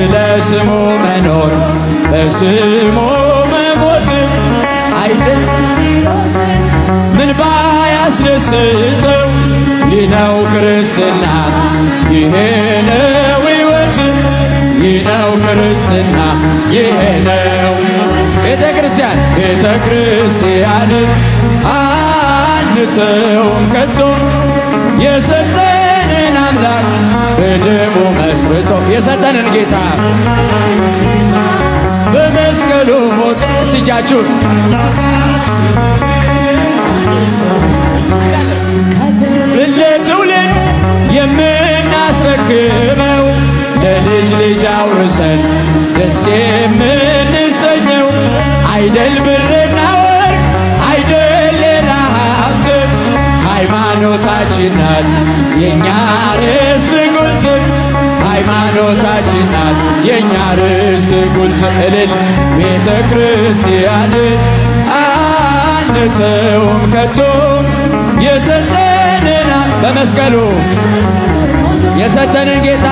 ስለ ስሙ መኖር በስሙ መሞት አይደል ምን ባያስደስተው ይህ ነው ክርስትና ይሄ ነው ሕይወት ይህ ነው ክርስትና ይሄ ነው ቤተ ክርስቲያን አንተውም ከቶ የሰጠንን አምላክ በደሙ መስርቶ የሰጠንን ጌታ በመስቀሉ ሞት ስጃችሁን ለትውልድ የምናስረክበው ለልጅ ልጅ አውርሰን ደስ የምንሰኘው አይደል ብርና ወርቅ አይደል ሌላ ሀብት ሃይማኖታችን ናት የእኛ ርዕስ ጉልት ሃይማኖታችን ናት የእኛ ርዕስ ጉልት እልል ቤተ ክርስቲያን አንተውም ከቶ የሰጠንን በመስቀሉ የሰጠንን ጌታ